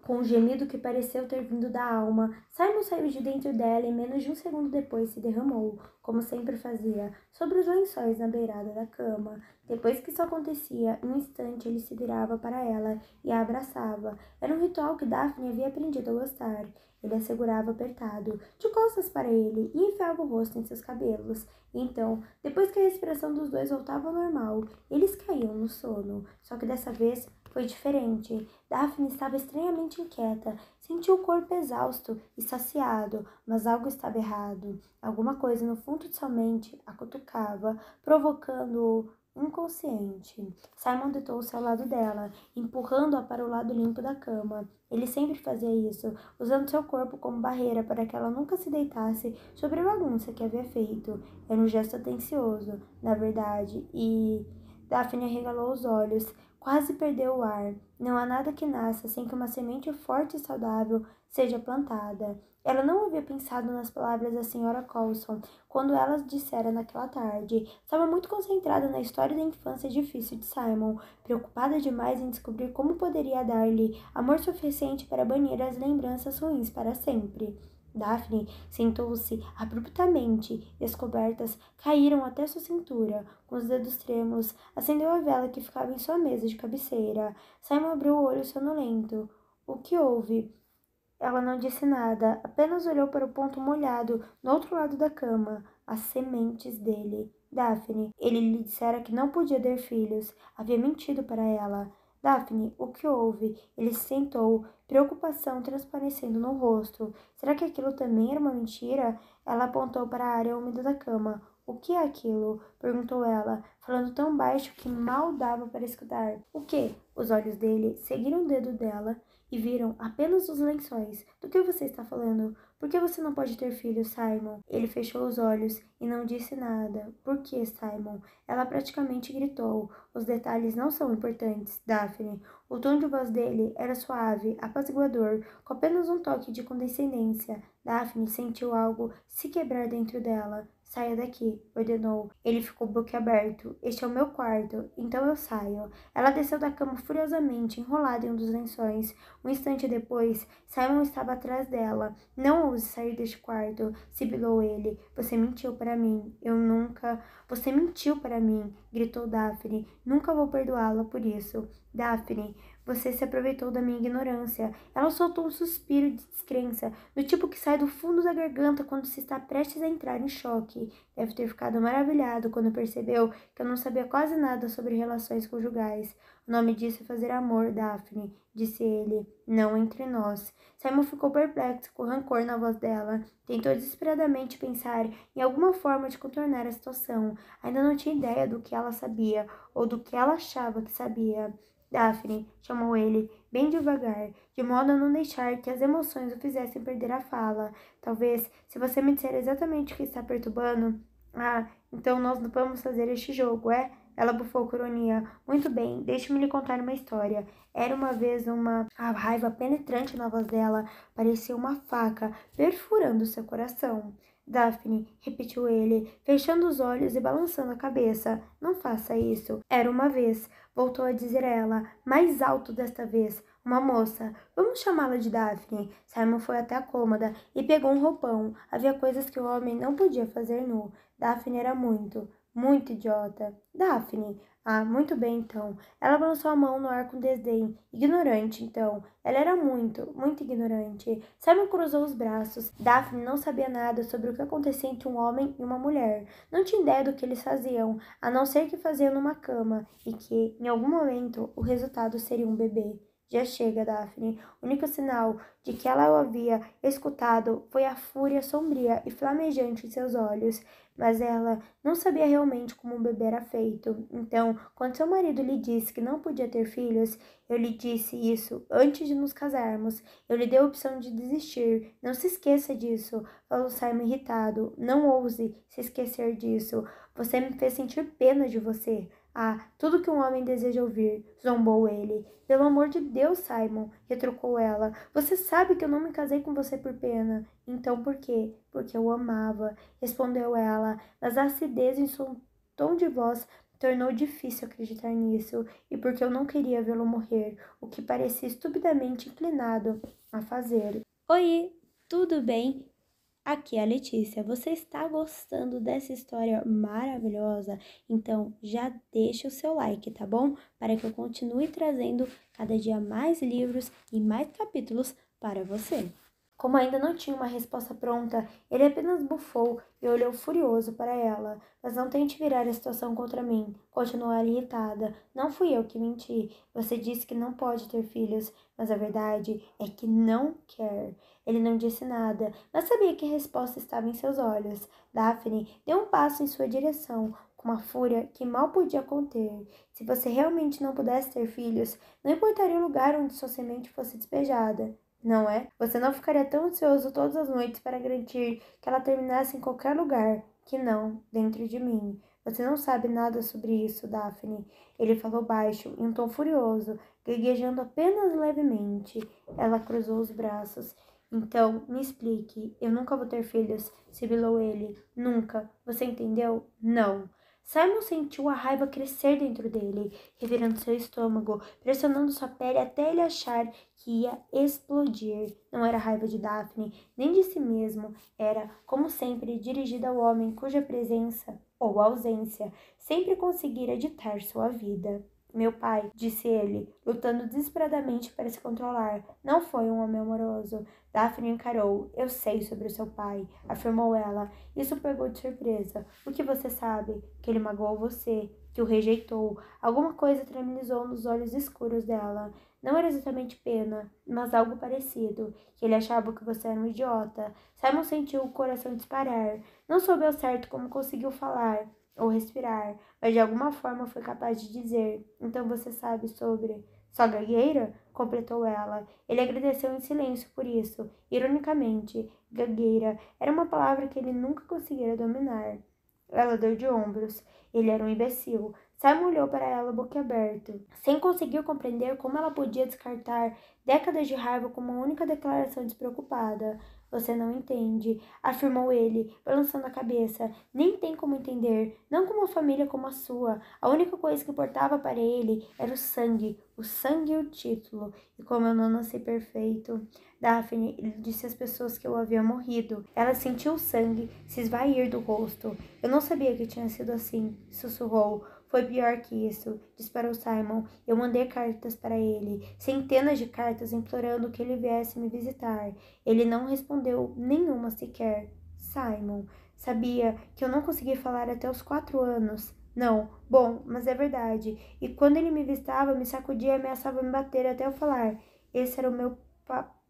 Com um gemido que pareceu ter vindo da alma, Simon saiu de dentro dela e menos de um segundo depois se derramou, como sempre fazia, sobre os lençóis na beirada da cama. Depois que isso acontecia, em um instante ele se virava para ela e a abraçava. Era um ritual que Daphne havia aprendido a gostar. Ele a segurava apertado, de costas para ele, e enfiava o rosto em seus cabelos. E então, depois que a respiração dos dois voltava ao normal, eles caíam no sono. Só que dessa vez foi diferente. Daphne estava estranhamente inquieta. Sentiu o corpo exausto e saciado, mas algo estava errado. Alguma coisa no fundo de sua mente a cutucava, provocando-o inconsciente. Simon deitou-se ao lado dela, empurrando-a para o lado limpo da cama. Ele sempre fazia isso, usando seu corpo como barreira para que ela nunca se deitasse sobre a bagunça que havia feito. Era um gesto atencioso, na verdade, e Daphne arregalou os olhos. Quase perdeu o ar. Não há nada que nasça sem que uma semente forte e saudável seja plantada. Ela não havia pensado nas palavras da senhora Colson quando ela as dissera naquela tarde. Estava muito concentrada na história da infância difícil de Simon, preocupada demais em descobrir como poderia dar-lhe amor suficiente para banir as lembranças ruins para sempre. Daphne sentou-se abruptamente e as cobertas caíram até sua cintura. Com os dedos trêmulos, acendeu a vela que ficava em sua mesa de cabeceira. Simon abriu o olho sonolento. O que houve? Ela não disse nada, apenas olhou para o ponto molhado no outro lado da cama. As sementes dele. Daphne, ele lhe dissera que não podia ter filhos. Havia mentido para ela. Daphne, o que houve? Ele se sentou, preocupação transparecendo no rosto. Será que aquilo também era uma mentira? Ela apontou para a área úmida da cama. O que é aquilo? Perguntou ela, falando tão baixo que mal dava para escutar. O que? Os olhos dele seguiram o dedo dela e viram apenas os lençóis. Do que você está falando? Por que você não pode ter filhos, Simon? Ele fechou os olhos e não disse nada. Por que, Simon? Ela praticamente gritou. Os detalhes não são importantes, Daphne. O tom de voz dele era suave, apaziguador, com apenas um toque de condescendência. Daphne sentiu algo se quebrar dentro dela. Saia daqui, ordenou. Ele ficou boquiaberto. Este é o meu quarto, então eu saio. Ela desceu da cama furiosamente, enrolada em um dos lençóis. Um instante depois, Simon estava atrás dela. Não ouse sair deste quarto, sibilou ele. Você mentiu para mim. Eu nunca. Você mentiu para mim, gritou Daphne. Nunca vou perdoá-la por isso. Daphne, você se aproveitou da minha ignorância. Ela soltou um suspiro de descrença, do tipo que sai do fundo da garganta quando se está prestes a entrar em choque. Deve ter ficado maravilhado quando percebeu que eu não sabia quase nada sobre relações conjugais. O nome disso é fazer amor, Daphne, disse ele, não entre nós. Simon ficou perplexo com o rancor na voz dela. Tentou desesperadamente pensar em alguma forma de contornar a situação. Ainda não tinha ideia do que ela sabia ou do que ela achava que sabia. Daphne, chamou ele, bem devagar, de modo a não deixar que as emoções o fizessem perder a fala. Talvez, se você me disser exatamente o que está perturbando... Ah, então nós não vamos fazer este jogo, é? Ela bufou com ironia. Muito bem, deixe-me lhe contar uma história. Era uma vez uma... A raiva penetrante na voz dela parecia uma faca perfurando seu coração. Daphne, repetiu ele, fechando os olhos e balançando a cabeça. Não faça isso. Era uma vez, voltou a dizer ela, mais alto desta vez. Uma moça. Vamos chamá-la de Daphne. Simon foi até a cômoda e pegou um roupão. Havia coisas que o homem não podia fazer nu. Daphne era muito idiota. Daphne. Ah, muito bem, então. Ela balançou a mão no ar com desdém. Ignorante, então. Ela era muito ignorante. Simon cruzou os braços. Daphne não sabia nada sobre o que acontecia entre um homem e uma mulher. Não tinha ideia do que eles faziam, a não ser que faziam numa cama, e que, em algum momento, o resultado seria um bebê. Já chega, Daphne. O único sinal de que ela o havia escutado foi a fúria sombria e flamejante em seus olhos, mas ela não sabia realmente como um bebê era feito. Então, quando seu marido lhe disse que não podia ter filhos, eu lhe disse isso antes de nos casarmos. Eu lhe dei a opção de desistir. Não se esqueça disso, falou Simon irritado. Não ouse se esquecer disso. Você me fez sentir pena de você. Ah, tudo que um homem deseja ouvir, zombou ele. Pelo amor de Deus, Simon, retrucou ela. Você sabe que eu não me casei com você por pena. Então por quê? Porque eu amava, respondeu ela, mas a acidez em seu tom de voz tornou difícil acreditar nisso e porque eu não queria vê-lo morrer, o que parecia estupidamente inclinado a fazer. Oi, tudo bem? Aqui é a Letícia. Você está gostando dessa história maravilhosa? Então já deixa o seu like, tá bom? Para que eu continue trazendo cada dia mais livros e mais capítulos para você. Como ainda não tinha uma resposta pronta, ele apenas bufou e olhou furioso para ela. Mas não tente virar a situação contra mim. Continuou ela irritada. Não fui eu que menti. Você disse que não pode ter filhos, mas a verdade é que não quer. Ele não disse nada, mas sabia que a resposta estava em seus olhos. Daphne deu um passo em sua direção, com uma fúria que mal podia conter. Se você realmente não pudesse ter filhos, não importaria o lugar onde sua semente fosse despejada. Não é? Você não ficaria tão ansioso todas as noites para garantir que ela terminasse em qualquer lugar, que não, dentro de mim. Você não sabe nada sobre isso, Daphne. Ele falou baixo, em um tom furioso, gaguejando apenas levemente. Ela cruzou os braços. Então, me explique. Eu nunca vou ter filhos, sibilou ele. Nunca. Você entendeu? Não. Simon sentiu a raiva crescer dentro dele, revirando seu estômago, pressionando sua pele até ele achar que ia explodir. Não era raiva de Daphne, nem de si mesmo. Era, como sempre, dirigida ao homem cuja presença ou ausência sempre conseguira ditar sua vida. Meu pai, disse ele, lutando desesperadamente para se controlar, não foi um homem amoroso. Daphne encarou. Eu sei sobre o seu pai, afirmou ela. Isso pegou de surpresa. O que você sabe? Que ele magoou você, que o rejeitou. Alguma coisa tremelizou nos olhos escuros dela. Não era exatamente pena, mas algo parecido. Que ele achava que você era um idiota. Simon sentiu o coração disparar. Não soube ao certo como conseguiu falar ou respirar, mas de alguma forma foi capaz de dizer. Então você sabe sobre... Só gagueira? Completou ela. Ele agradeceu em silêncio por isso. Ironicamente, gagueira era uma palavra que ele nunca conseguira dominar. Ela deu de ombros. Ele era um imbecil. Simon olhou para ela boquiaberto, sem conseguir compreender como ela podia descartar décadas de raiva como uma única declaração despreocupada. Você não entende, afirmou ele, balançando a cabeça. Nem tem como entender, não com uma família como a sua. A única coisa que importava para ele era o sangue e o título. E como eu não nasci perfeito, Daphne, ele disse às pessoas que eu havia morrido. Ela sentiu o sangue se esvair do rosto. Eu não sabia que tinha sido assim, sussurrou. Foi pior que isso, disparou Simon. Eu mandei cartas para ele, centenas de cartas implorando que ele viesse me visitar. Ele não respondeu nenhuma sequer. Simon, sabia que eu não consegui falar até os 4 anos. Não, bom, mas é verdade. E quando ele me avistava, me sacudia e ameaçava me bater até eu falar. Esse era o meu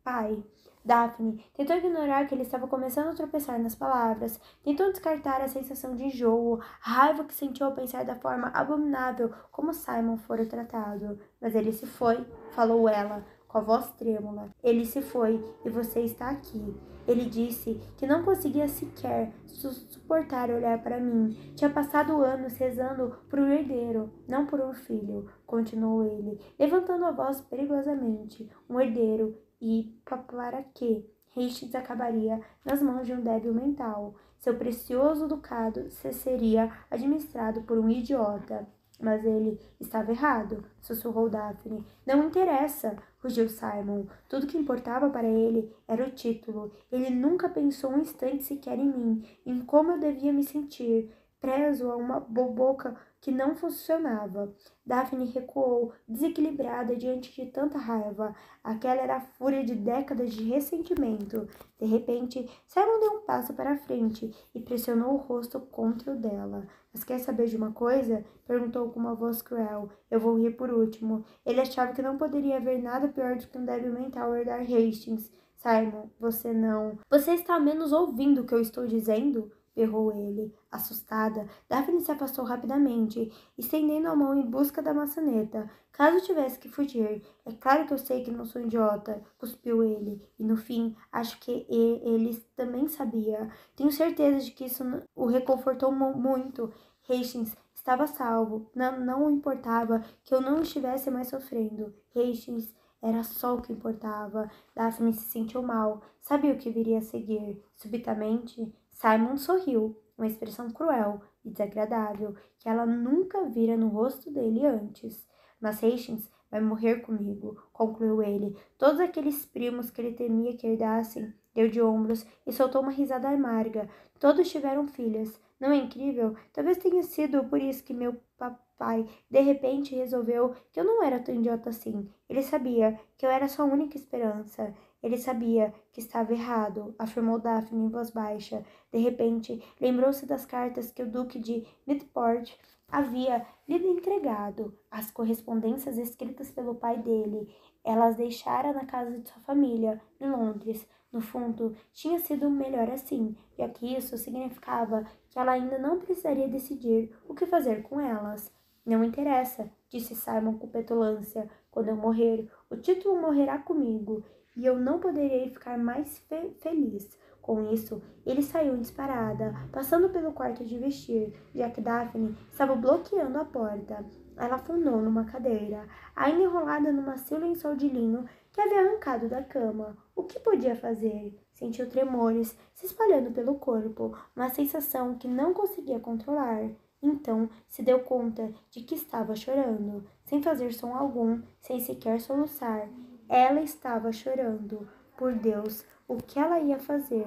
pai. Daphne tentou ignorar que ele estava começando a tropeçar nas palavras, tentou descartar a sensação de enjoo, a raiva que sentiu ao pensar da forma abominável como Simon fora tratado. Mas ele se foi, falou ela, com a voz trêmula. Ele se foi e você está aqui. Ele disse que não conseguia sequer suportar olhar para mim. Tinha passado anos rezando por um herdeiro, não por um filho, continuou ele, levantando a voz perigosamente. Um herdeiro. E para quê? Hastings acabaria nas mãos de um débil mental. Seu precioso ducado seria administrado por um idiota. Mas ele estava errado, sussurrou Daphne. Não interessa, rugiu Simon. Tudo que importava para ele era o título. Ele nunca pensou um instante sequer em mim, em como eu devia me sentir, preso a uma boboca que não funcionava. Daphne recuou, desequilibrada diante de tanta raiva. Aquela era a fúria de décadas de ressentimento. De repente, Simon deu um passo para a frente e pressionou o rosto contra o dela. Mas quer saber de uma coisa? Perguntou com uma voz cruel. Eu vou rir por último. Ele achava que não poderia haver nada pior do que um débil mental herdar Hastings. Simon, você não... Você está ao menos ouvindo o que eu estou dizendo? Berrou ele, assustada. Daphne se afastou rapidamente, estendendo a mão em busca da maçaneta. Caso tivesse que fugir. É claro que eu sei que não sou idiota, cuspiu ele. E no fim, acho que ele também sabia. Tenho certeza de que isso o reconfortou muito. Hastings estava salvo. Não importava que eu não estivesse mais sofrendo. Hastings era só o que importava. Daphne se sentiu mal. Sabia o que viria a seguir. Subitamente, Simon sorriu, uma expressão cruel, e desagradável que ela nunca vira no rosto dele antes. Mas Hastings vai morrer comigo, concluiu ele. Todos aqueles primos que ele temia que herdassem. Deu de ombros e soltou uma risada amarga. Todos tiveram filhas. Não é incrível? Talvez tenha sido por isso que meu papai, de repente, resolveu que eu não era tão idiota assim. Ele sabia que eu era sua única esperança. Ele sabia que estava errado, afirmou Daphne em voz baixa. De repente, lembrou-se das cartas que o Duque de Midport havia lhe entregado, as correspondências escritas pelo pai dele. Ela as deixara na casa de sua família, em Londres. No fundo, tinha sido melhor assim, já que isso significava que ela ainda não precisaria decidir o que fazer com elas. Não interessa, disse Simon com petulância. Quando eu morrer, o título morrerá comigo, e eu não poderei ficar mais feliz. Com isso, ele saiu em disparada, passando pelo quarto de vestir, já que Daphne estava bloqueando a porta. Ela afundou numa cadeira, ainda enrolada no macio lençol de linho que havia arrancado da cama. O que podia fazer? Sentiu tremores se espalhando pelo corpo, uma sensação que não conseguia controlar. Então se deu conta de que estava chorando, sem fazer som algum, sem sequer soluçar. Ela estava chorando. Por Deus, o que ela ia fazer?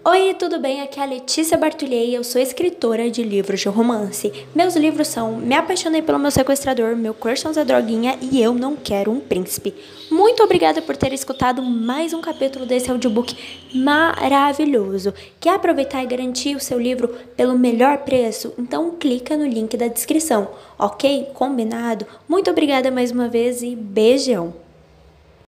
Oi, tudo bem? Aqui é a Letícia Bartulhei, eu sou escritora de livros de romance. Meus livros são Me Apaixonei pelo Meu Sequestrador, Meu Crush é um Zé Droguinha e Eu Não Quero um Príncipe. Muito obrigada por ter escutado mais um capítulo desse audiobook maravilhoso. Quer aproveitar e garantir o seu livro pelo melhor preço? Então clica no link da descrição, ok? Combinado? Muito obrigada mais uma vez e beijão!